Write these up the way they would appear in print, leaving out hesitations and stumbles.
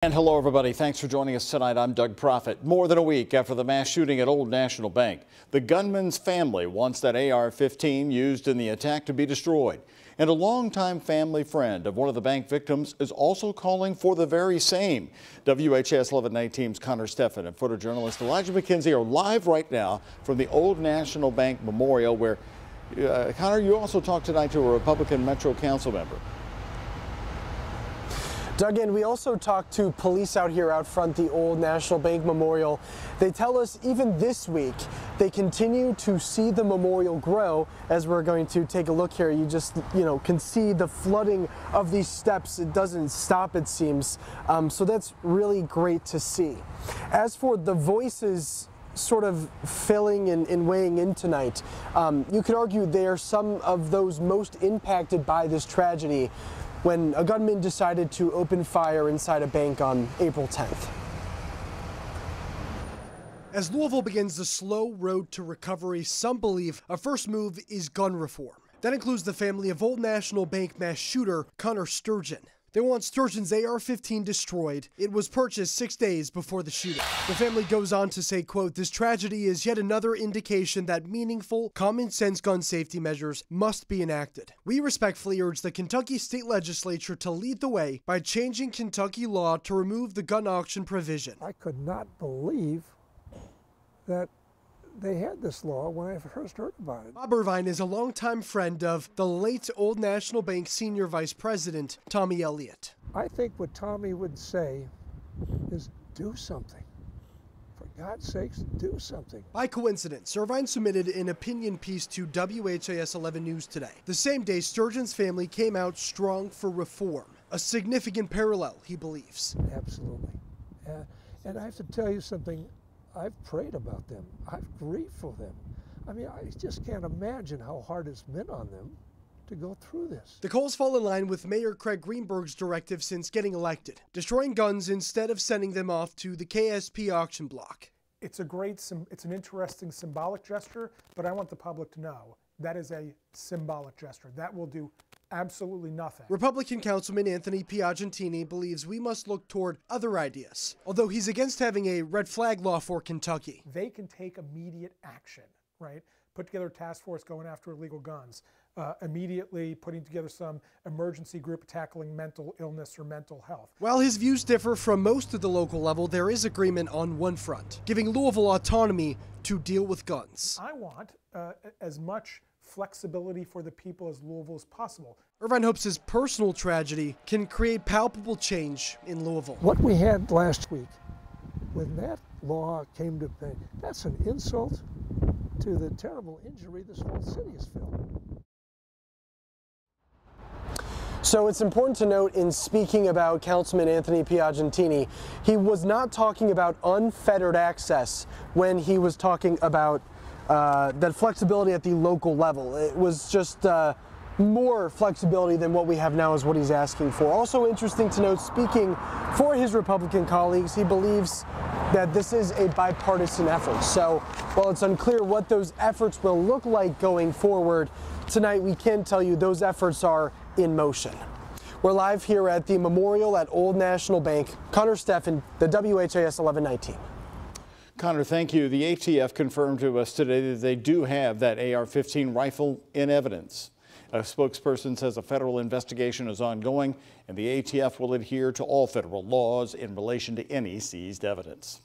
And hello, everybody. Thanks for joining us tonight. I'm Doug Proffitt. More than a week after the mass shooting at Old National Bank, the gunman's family wants that AR-15 used in the attack to be destroyed. And a longtime family friend of one of the bank victims is also calling for the very same. WHAS11 night team's Connor Steffen and photojournalist Elijah McKenzie are live right now from the Old National Bank Memorial, where, Connor, you also talked tonight to a Republican Metro Council member. Doug, and we also talked to police out here out front the Old National Bank Memorial. They tell us even this week they continue to see the memorial grow. As we're going to take a look here, you just can see the flooding of these steps. It doesn't stop, it seems. So that's really great to see. As for the voices sort of filling and weighing in tonight, you could argue they are some of those most impacted by this tragedy, when a gunman decided to open fire inside a bank on April 10th. As Louisville begins the slow road to recovery, some believe a first move is gun reform. That includes the family of Old National Bank mass shooter Connor Sturgeon. They want Sturgeon's AR-15 destroyed. It was purchased 6 days before the shooting. The family goes on to say, quote, "This tragedy is yet another indication that meaningful, common-sense gun safety measures must be enacted. We respectfully urge the Kentucky State Legislature to lead the way by changing Kentucky law to remove the gun auction provision." I could not believe that they had this law when I first heard about it. Bob Irvine is a longtime friend of the late Old National Bank Senior Vice President Tommy Elliott. I think what Tommy would say is do something. For God's sakes, do something. By coincidence, Irvine submitted an opinion piece to WHAS 11 News today. The same day, Sturgeon's family came out strong for reform. A significant parallel, he believes. Absolutely. And I have to tell you something. I've prayed about them. I've grieved for them. I mean, I just can't imagine how hard it's been on them to go through this. The calls fall in line with Mayor Craig Greenberg's directive since getting elected, destroying guns instead of sending them off to the KSP auction block. It's an interesting symbolic gesture, but I want the public to know that is a symbolic gesture. That will do absolutely nothing. Republican Councilman Anthony Piagentini believes we must look toward other ideas, although he's against having a red flag law for Kentucky. They can take immediate action, right? Put together a task force going after illegal guns, immediately putting together some emergency group tackling mental illness or mental health. While his views differ from most at the local level, there is agreement on one front, giving Louisville autonomy to deal with guns. I want as much flexibility for the people as Louisville as possible. Irvine hopes his personal tragedy can create palpable change in Louisville. What we had last week, when that law came to pay, that's an insult to the terrible injury this whole city has felt. So it's important to note, in speaking about Councilman Anthony Piagentini, he was not talking about unfettered access when he was talking about that flexibility at the local level. It was just more flexibility than what we have now is what he's asking for. Also interesting to note, speaking for his Republican colleagues, he believes that this is a bipartisan effort. So while it's unclear what those efforts will look like going forward, tonight we can tell you those efforts are in motion. We're live here at the memorial at Old National Bank. Connor Steffen, the WHAS 11 night team. Connor, thank you. The ATF confirmed to us today that they do have that AR-15 rifle in evidence. A spokesperson says a federal investigation is ongoing, and the ATF will adhere to all federal laws in relation to any seized evidence.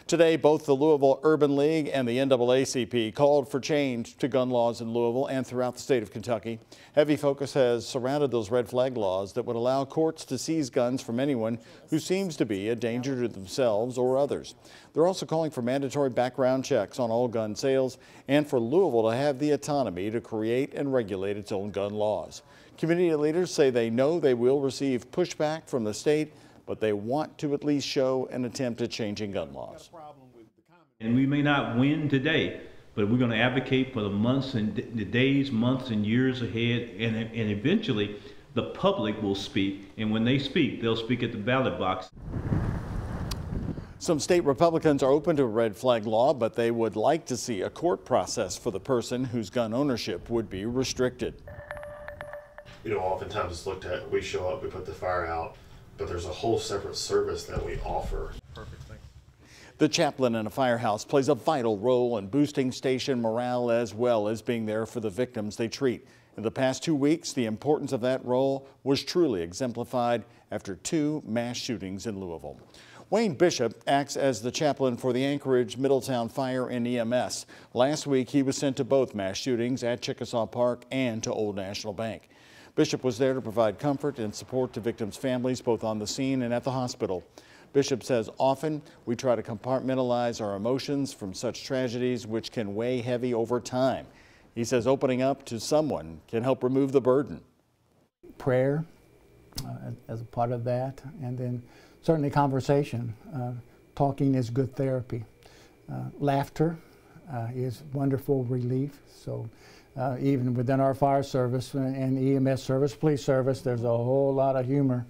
Today, both the Louisville Urban League and the NAACP called for change to gun laws in Louisville and throughout the state of Kentucky. Heavy focus has surrounded those red flag laws that would allow courts to seize guns from anyone who seems to be a danger to themselves or others. They're also calling for mandatory background checks on all gun sales and for Louisville to have the autonomy to create and regulate its own gun laws. Community leaders say they know they will receive pushback from the state, but they want to at least show an attempt at changing gun laws. And we may not win today, but we're going to advocate for the months and the days, months and years ahead, and eventually the public will speak, and when they speak, they'll speak at the ballot box. Some state Republicans are open to a red flag law, but they would like to see a court process for the person whose gun ownership would be restricted. Oftentimes it's looked at, we show up, we put the fire out, but there's a whole separate service that we offer. The chaplain in a firehouse plays a vital role in boosting station morale as well as being there for the victims they treat. In the past 2 weeks, the importance of that role was truly exemplified after 2 mass shootings in Louisville. Wayne Bishop acts as the chaplain for the Anchorage Middletown Fire and EMS. Last week, he was sent to both mass shootings at Chickasaw Park and to Old National Bank. Bishop was there to provide comfort and support to victims' families, both on the scene and at the hospital. Bishop says often we try to compartmentalize our emotions from such tragedies, which can weigh heavy over time. He says opening up to someone can help remove the burden. Prayer as a part of that, and then certainly conversation. Talking is good therapy. Laughter is wonderful relief. So even within our fire service and EMS service, police service, there's a whole lot of humor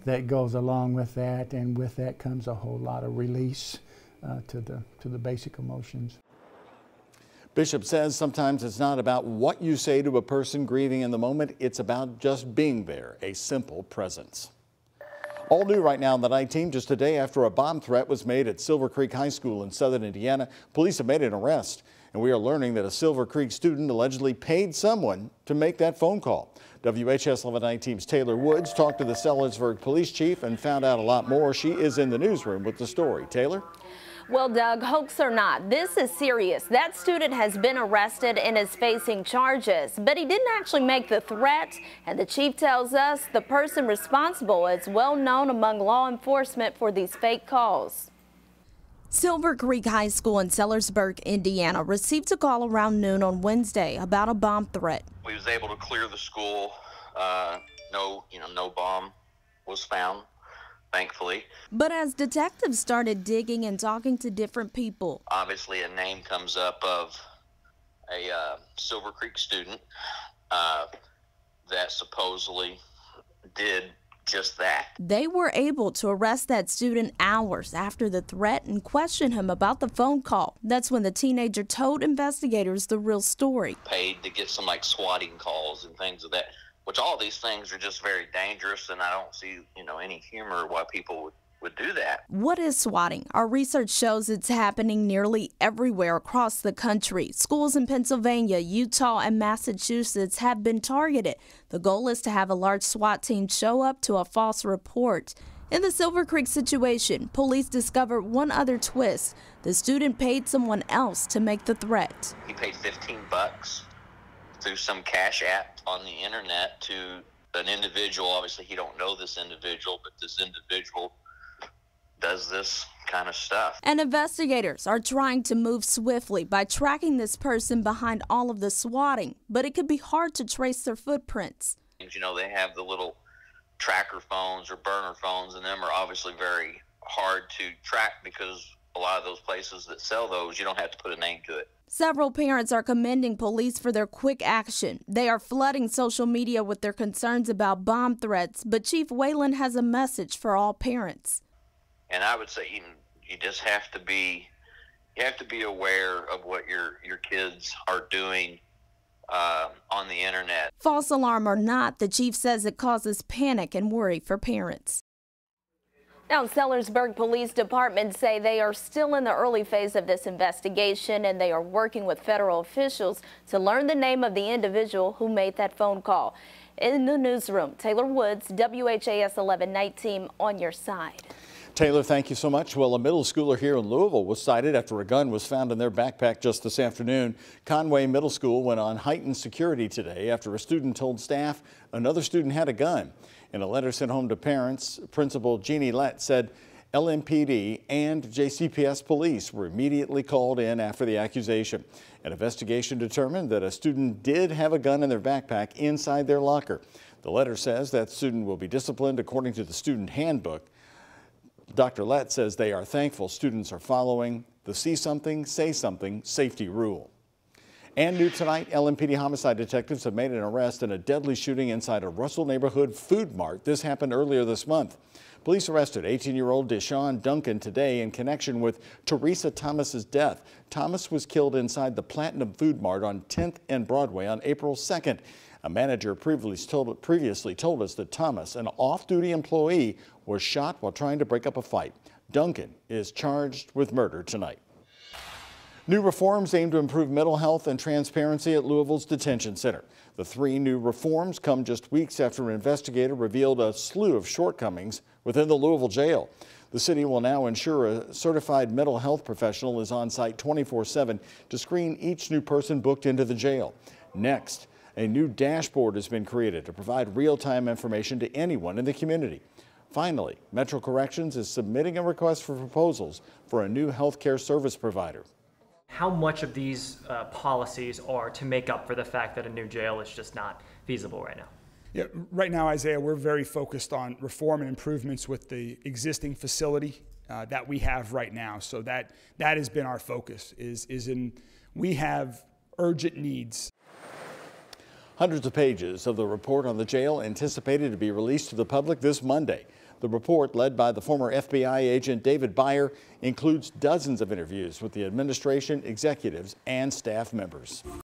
that goes along with that, and with that comes a whole lot of release to the basic emotions. Bishop says sometimes it's not about what you say to a person grieving in the moment, it's about just being there, a simple presence. All new right now on the night team, just a day after a bomb threat was made at Silver Creek High School in southern Indiana, police have made an arrest, and we are learning that a Silver Creek student allegedly paid someone to make that phone call. WHAS11 night team's Taylor Woods talked to the Sellersburg police chief and found out a lot more. She is in the newsroom with the story. Taylor? Well, Doug, hoax or not, this is serious. That student has been arrested and is facing charges, but he didn't actually make the threat, and the chief tells us the person responsible is well known among law enforcement for these fake calls. Silver Creek High School in Sellersburg, Indiana, received a call around noon on Wednesday about a bomb threat. We was able to clear the school. No bomb was found, thankfully. But as detectives started digging and talking to different people, obviously a name comes up of a Silver Creek student that supposedly did just that. They were able to arrest that student hours after the threat and question him about the phone call. That's when the teenager told investigators the real story. Paid to get some swatting calls and things of that, which all these things are just very dangerous, and I don't see, any humor why people would do that. What is swatting? Our research shows it's happening nearly everywhere across the country. Schools in Pennsylvania, Utah, and Massachusetts have been targeted. The goal is to have a large SWAT team show up to a false report. In the Silver Creek situation, police discovered one other twist. The student paid someone else to make the threat. He paid $15 through some cash app on the internet to an individual. Obviously, he don't know this individual, but this individual does this kind of stuff. And investigators are trying to move swiftly by tracking this person behind all of the swatting, but it could be hard to trace their footprints. They have the little tracker phones or burner phones, and them are obviously very hard to track because a lot of those places that sell those, you don't have to put a name to it. Several parents are commending police for their quick action. They are flooding social media with their concerns about bomb threats, but Chief Whalen has a message for all parents. And I would say you just have to be aware of what your kids are doing on the internet. False alarm or not, the chief says it causes panic and worry for parents. Now, Sellersburg Police Department say they are still in the early phase of this investigation, and they are working with federal officials to learn the name of the individual who made that phone call. In the newsroom, Taylor Woods, WHAS 11 night team on your side. Taylor, thank you so much. Well, a middle schooler here in Louisville was cited after a gun was found in their backpack just this afternoon. Conway Middle School went on heightened security today after a student told staff another student had a gun. In a letter sent home to parents, Principal Jeannie Lett said LMPD and JCPS police were immediately called in after the accusation. An investigation determined that a student did have a gun in their backpack inside their locker. The letter says that student will be disciplined according to the student handbook. Dr. Lett says they are thankful students are following the see something, say something safety rule. And new tonight, LMPD homicide detectives have made an arrest in a deadly shooting inside a Russell neighborhood food mart. This happened earlier this month. Police arrested 18-year-old Deshaun Duncan today in connection with Teresa Thomas's death. Thomas was killed inside the Platinum Food Mart on 10th and Broadway on April 2nd. A manager previously told us that Thomas, an off-duty employee, was shot while trying to break up a fight. Duncan is charged with murder tonight. New reforms aim to improve mental health and transparency at Louisville's detention center. The 3 new reforms come just weeks after an investigator revealed a slew of shortcomings within the Louisville jail. The city will now ensure a certified mental health professional is on site 24/7 to screen each new person booked into the jail. Next, a new dashboard has been created to provide real-time information to anyone in the community. Finally, Metro Corrections is submitting a request for proposals for a new health care service provider. How much of these policies are to make up for the fact that a new jail is just not feasible right now? Yeah, right now, Isaiah, we're very focused on reform and improvements with the existing facility that we have right now. So that has been our focus. We have urgent needs. Hundreds of pages of the report on the jail anticipated to be released to the public this Monday. The report, led by the former FBI agent David Byer, includes dozens of interviews with the administration, executives, and staff members.